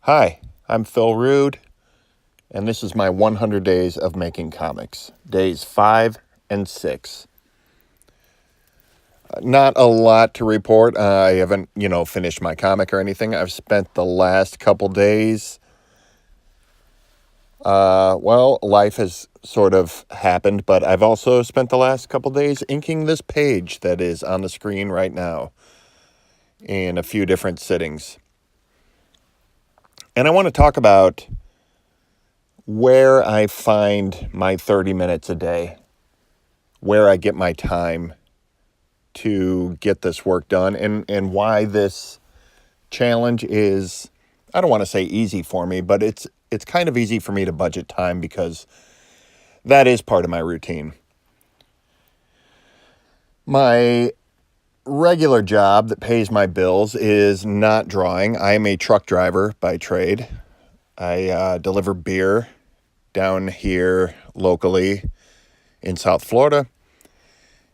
Hi, I'm Phil Rude, and this is my 100 days of making comics, days 5 and 6. Not a lot to report. I haven't, finished my comic or anything. I've spent the last couple days, life has sort of happened, but I've also spent the last couple days inking this page that is on the screen right now in a few different sittings. And I want to talk about where I find my 30 minutes a day, where I get my time to get this work done, and why this challenge is, I don't want to say easy for me, but it's kind of easy for me to budget time because that is part of my routine. My regular job that pays my bills is not drawing. I am a truck driver by trade. I deliver beer down here locally in South Florida.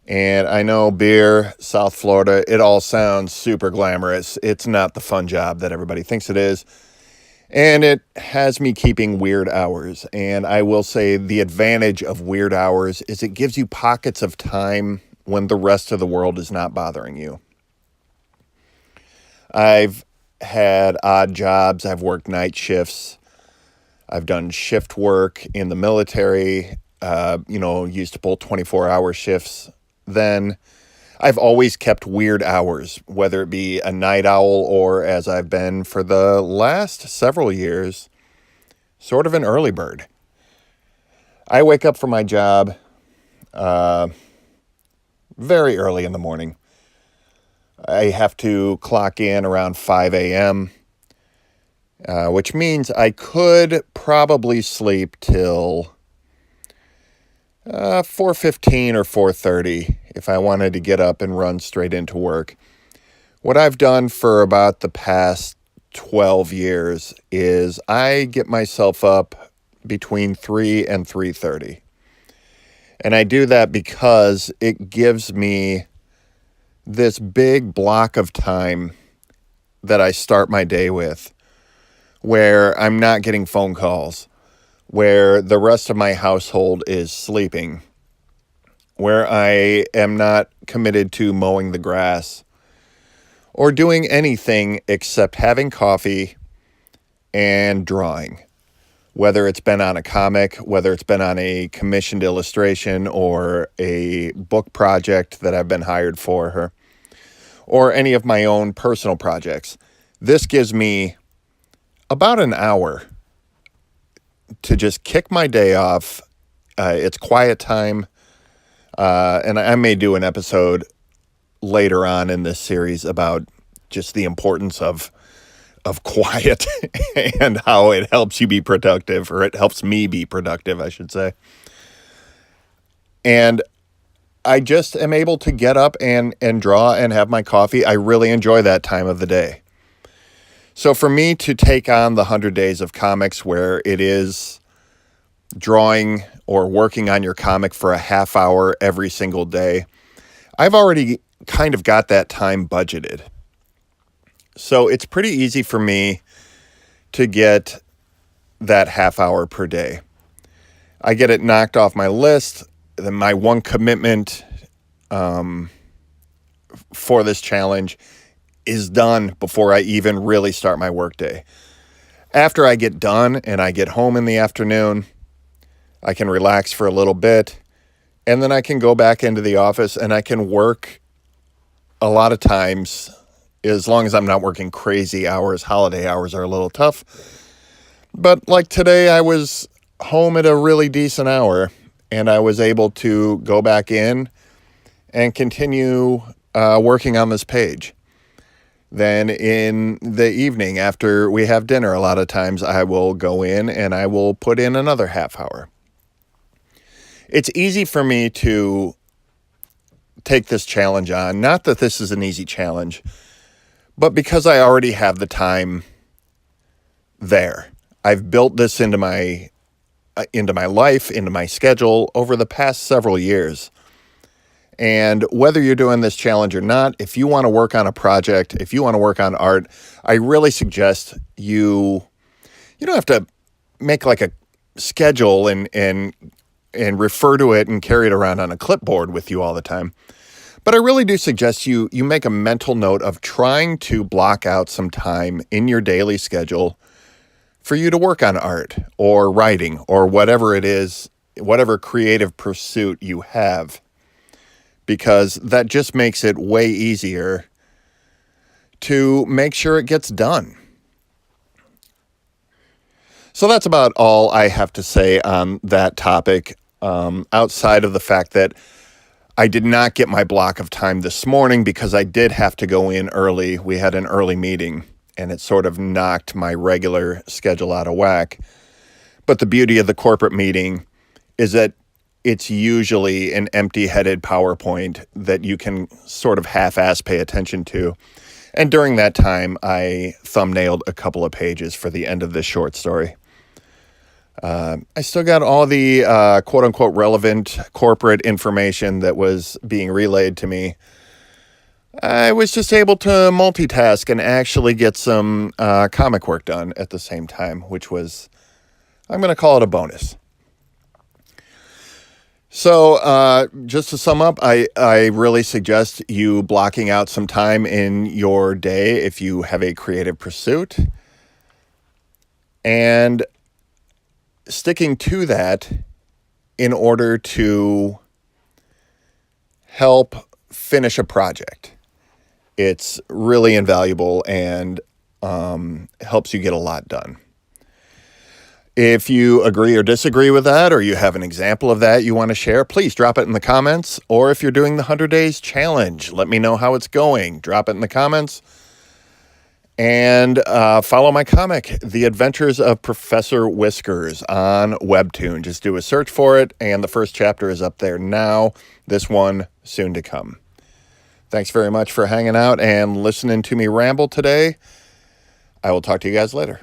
And I know beer, South Florida, it all sounds super glamorous. It's not the fun job that everybody thinks it is. And it has me keeping weird hours. And I will say the advantage of weird hours is it gives you pockets of time when the rest of the world is not bothering you. I've had odd jobs. I've worked night shifts. I've done shift work in the military, used to pull 24-hour shifts. Then I've always kept weird hours, whether it be a night owl or, as I've been for the last several years, sort of an early bird. I wake up for my job very early in the morning. I have to clock in around 5 a.m., which means I could probably sleep till 4:15 or 4:30 if I wanted to get up and run straight into work. What I've done for about the past 12 years is I get myself up between 3 and 3:30. And I do that because it gives me this big block of time that I start my day with where I'm not getting phone calls, where the rest of my household is sleeping, where I am not committed to mowing the grass or doing anything except having coffee and drawing, whether it's been on a comic, whether it's been on a commissioned illustration or a book project that I've been hired for her, or any of my own personal projects. This gives me about an hour to just kick my day off. It's quiet time. And I may do an episode later on in this series about just the importance of quiet and how it helps you be productive, or it helps me be productive, I should say. And I just am able to get up and draw and have my coffee. I really enjoy that time of the day. So for me to take on the 100 days of comics where it is drawing or working on your comic for a half hour every single day, I've already kind of got that time budgeted. So it's pretty easy for me to get that half hour per day. I get it knocked off my list. Then my one commitment for this challenge is done before I even really start my workday. After I get done and I get home in the afternoon, I can relax for a little bit, and then I can go back into the office and I can work a lot of times, as long as I'm not working crazy hours. Holiday hours are a little tough. But like today, I was home at a really decent hour, and I was able to go back in and continue working on this page. Then in the evening, after we have dinner, a lot of times I will go in and I will put in another half hour. It's easy for me to take this challenge on. Not that this is an easy challenge, but because I already have the time there. I've built this into my life, into my schedule over the past several years. And whether you're doing this challenge or not, if you want to work on a project, if you want to work on art, I really suggest you You don't have to make like a schedule and refer to it and carry it around on a clipboard with you all the time. But I really do suggest you make a mental note of trying to block out some time in your daily schedule for you to work on art or writing or whatever it is, whatever creative pursuit you have, because that just makes it way easier to make sure it gets done. So that's about all I have to say on that topic, outside of the fact that I did not get my block of time this morning because I did have to go in early. We had an early meeting, and it sort of knocked my regular schedule out of whack. But the beauty of the corporate meeting is that it's usually an empty-headed PowerPoint that you can sort of half-ass pay attention to. And during that time, I thumbnailed a couple of pages for the end of this short story. I still got all the quote-unquote relevant corporate information that was being relayed to me. I was just able to multitask and actually get some comic work done at the same time, which was, I'm going to call it a bonus. So just to sum up, I really suggest you blocking out some time in your day if you have a creative pursuit, and sticking to that in order to help finish a project. It's really invaluable and helps you get a lot done. If you agree or disagree with that, or you have an example of that you want to share, please drop it in the comments. Or if you're doing the 100 Days Challenge, let me know how it's going. Drop it in the comments. And follow my comic, The Adventures of Professor Whiskers, on Webtoon. Just do a search for it, and the first chapter is up there now. This one soon to come. Thanks very much for hanging out and listening to me ramble today. I will talk to you guys later.